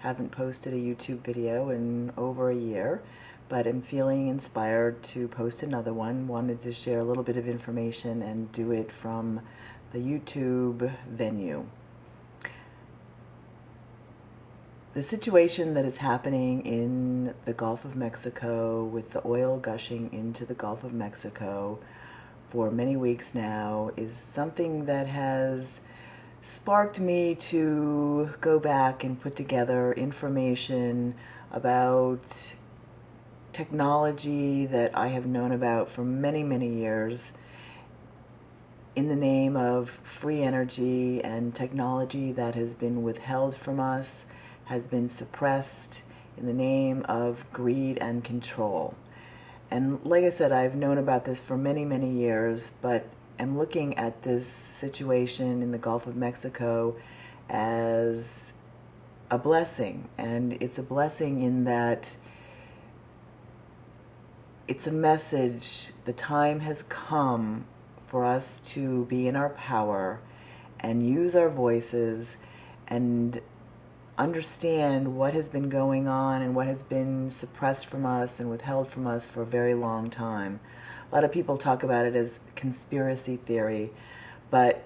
Haven't posted a YouTube video in over a year, but am feeling inspired to post another one. Wanted to share a little bit of information and do it from the YouTube venue. The situation that is happening in the Gulf of Mexico with the oil gushing into the Gulf of Mexico for many weeks now is something that has sparked me to go back and put together information about technology that I have known about for many, many years in the name of free energy and technology that has been withheld from us, has been suppressed in the name of greed and control. And like I said, I've known about this for many, many years, but am looking at this situation in the Gulf of Mexico as a blessing. And it's a blessing in that it's a message. The time has come for us to be in our power and use our voices and understand what has been going on and what has been suppressed from us and withheld from us for a very long time. A lot of people talk about it as conspiracy theory, but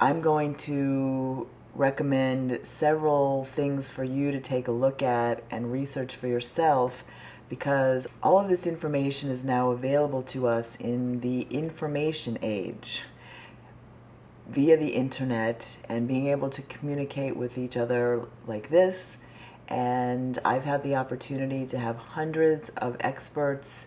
I'm going to recommend several things for you to take a look at and research for yourself, because all of this information is now available to us in the information age via the internet and being able to communicate with each other like this. And I've had the opportunity to have hundreds of experts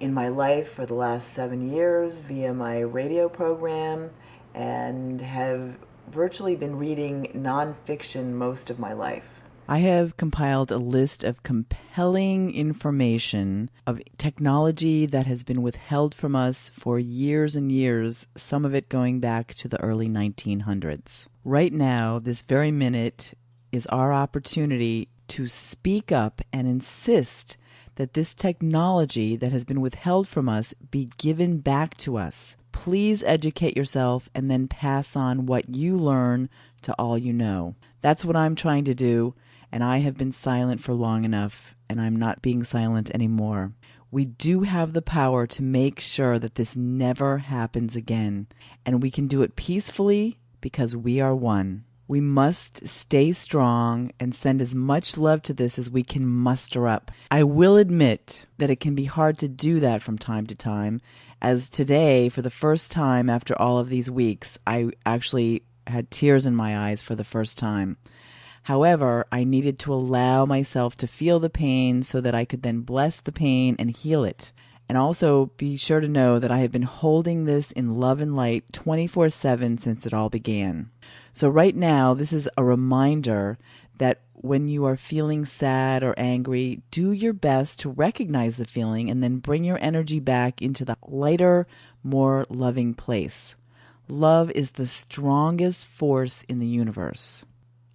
in my life for the last 7 years via my radio program, and have virtually been reading nonfiction most of my life. I have compiled a list of compelling information of technology that has been withheld from us for years and years, some of it going back to the early 1900s. Right now, this very minute, is our opportunity to speak up and insist that this technology that has been withheld from us be given back to us. Please educate yourself and then pass on what you learn to all you know. That's what I'm trying to do. And I have been silent for long enough, and I'm not being silent anymore. We do have the power to make sure that this never happens again, and we can do it peacefully because we are one. We must stay strong and send as much love to this as we can muster up. I will admit that it can be hard to do that from time to time, as today, for the first time after all of these weeks, I actually had tears in my eyes for the first time. However, I needed to allow myself to feel the pain so that I could then bless the pain and heal it. And also be sure to know that I have been holding this in love and light 24/7 since it all began. So right now, this is a reminder that when you are feeling sad or angry, do your best to recognize the feeling and then bring your energy back into the lighter, more loving place. Love is the strongest force in the universe.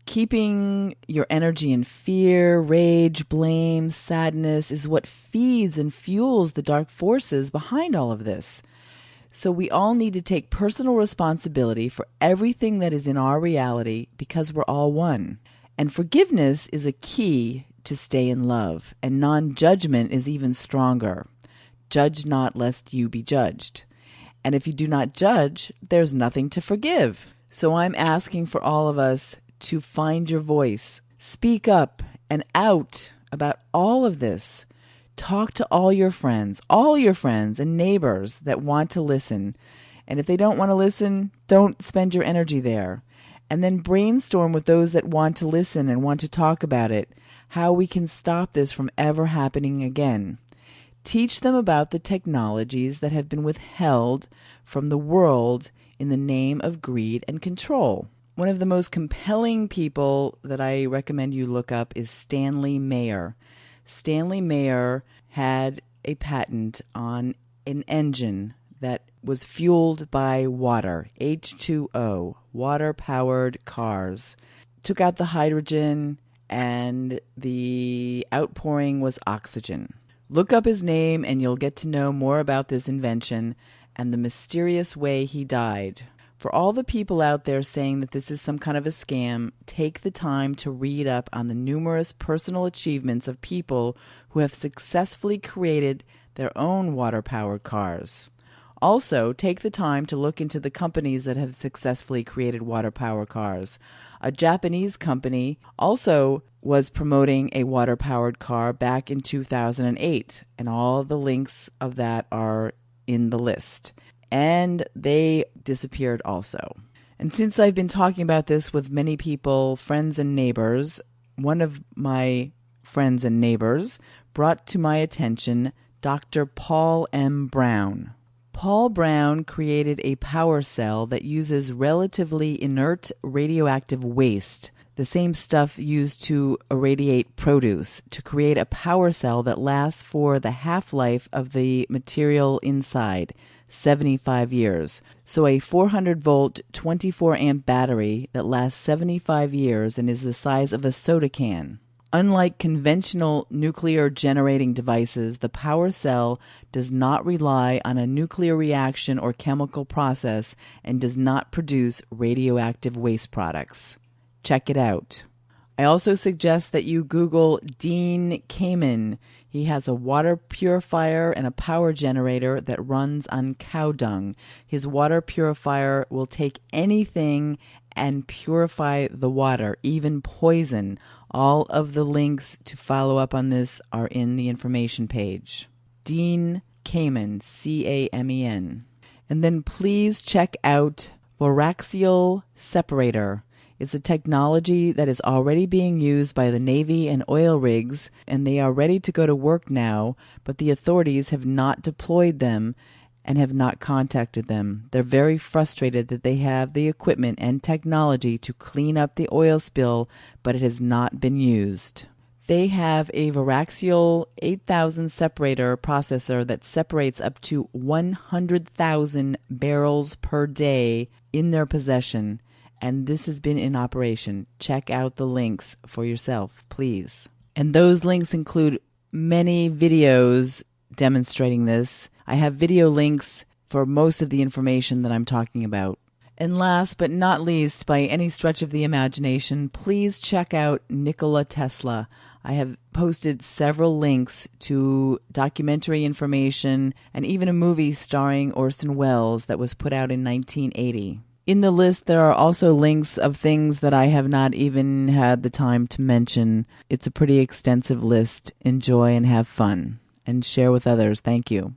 Keeping your energy in fear, rage, blame, sadness is what feeds and fuels the dark forces behind all of this. So we all need to take personal responsibility for everything that is in our reality because we're all one. And forgiveness is a key to stay in love, and non-judgment is even stronger. Judge not lest you be judged. And if you do not judge, there's nothing to forgive. So I'm asking for all of us to find your voice, speak up and out about all of this. Talk to all your friends and neighbors that want to listen. And if they don't want to listen, don't spend your energy there. And then brainstorm with those that want to listen and want to talk about it, how we can stop this from ever happening again. Teach them about the technologies that have been withheld from the world in the name of greed and control. One of the most compelling people that I recommend you look up is Stanley Mayer. Stanley Mayer had a patent on an engine that was fueled by water, H2O, water-powered cars. Took out the hydrogen, and the outpouring was oxygen. Look up his name, and you'll get to know more about this invention and the mysterious way he died. For all the people out there saying that this is some kind of a scam, take the time to read up on the numerous personal achievements of people who have successfully created their own water-powered cars. Also, take the time to look into the companies that have successfully created water-powered cars. A Japanese company also was promoting a water-powered car back in 2008, and all the links of that are in the list. And they disappeared also. And since I've been talking about this with many people, friends and neighbors, one of my friends and neighbors brought to my attention Dr. Paul M. Brown. Paul Brown created a power cell that uses relatively inert radioactive waste, the same stuff used to irradiate produce, to create a power cell that lasts for the half-life of the material inside, 75 years. So a 400-volt, 24-amp battery that lasts 75 years and is the size of a soda can. Unlike conventional nuclear generating devices, the power cell does not rely on a nuclear reaction or chemical process and does not produce radioactive waste products. Check it out. I also suggest that you Google Dean Kamen. He has a water purifier and a power generator that runs on cow dung. His water purifier will take anything and purify the water, even poison. All of the links to follow up on this are in the information page. Dean Kamen, C-A-M-E-N. And then please check out Voraxial Separator. It's a technology that is already being used by the Navy and oil rigs, and they are ready to go to work now, but the authorities have not deployed them and have not contacted them. They're very frustrated that they have the equipment and technology to clean up the oil spill, but it has not been used. They have a Voraxial 8000 separator processor that separates up to 100,000 barrels per day in their possession, and this has been in operation. Check out the links for yourself, please. And those links include many videos demonstrating this. I have video links for most of the information that I'm talking about. And last but not least, by any stretch of the imagination, please check out Nikola Tesla. I have posted several links to documentary information and even a movie starring Orson Welles that was put out in 1980. In the list, there are also links of things that I have not even had the time to mention. It's a pretty extensive list. Enjoy and have fun. And share with others. Thank you.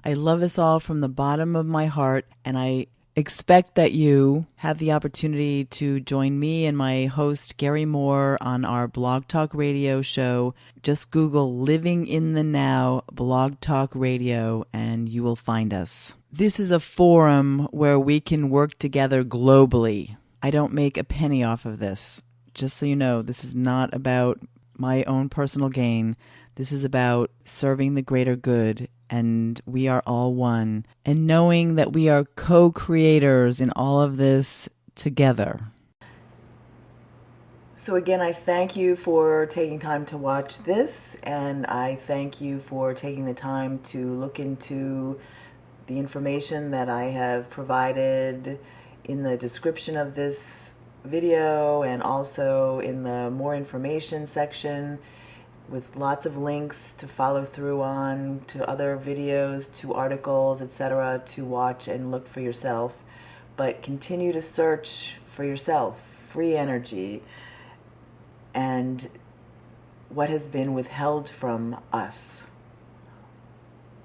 I love us all from the bottom of my heart, and I expect that you have the opportunity to join me and my host, Gary Moore, on our Blog Talk Radio show. Just Google Living in the Now Blog Talk Radio, and you will find us. This is a forum where we can work together globally. I don't make a penny off of this. Just so you know, this is not about my own personal gain. This is about serving the greater good, and we are all one. And knowing that we are co-creators in all of this together. So again, I thank you for taking time to watch this, and I thank you for taking the time to look into the information that I have provided in the description of this video and also in the more information section, with lots of links to follow through on, to other videos, to articles, etc., to watch and look for yourself. But continue to search for yourself, free energy, and what has been withheld from us.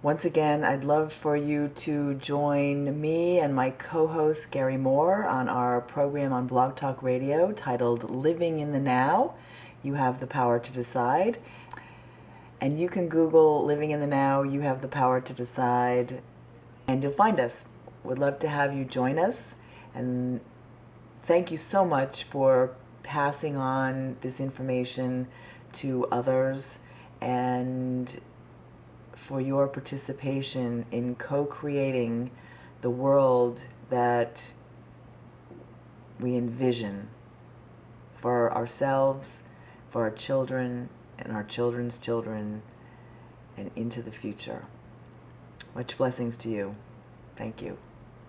Once again, I'd love for you to join me and my co-host Gary Moore on our program on Blog Talk Radio titled Living in the Now. You have the power to decide. And you can Google Living in the Now, You Have the Power to Decide, and you'll find us. We'd love to have you join us. And thank you so much for passing on this information to others and for your participation in co-creating the world that we envision for ourselves, for our children, and our children's children, and into the future. Much blessings to you. Thank you.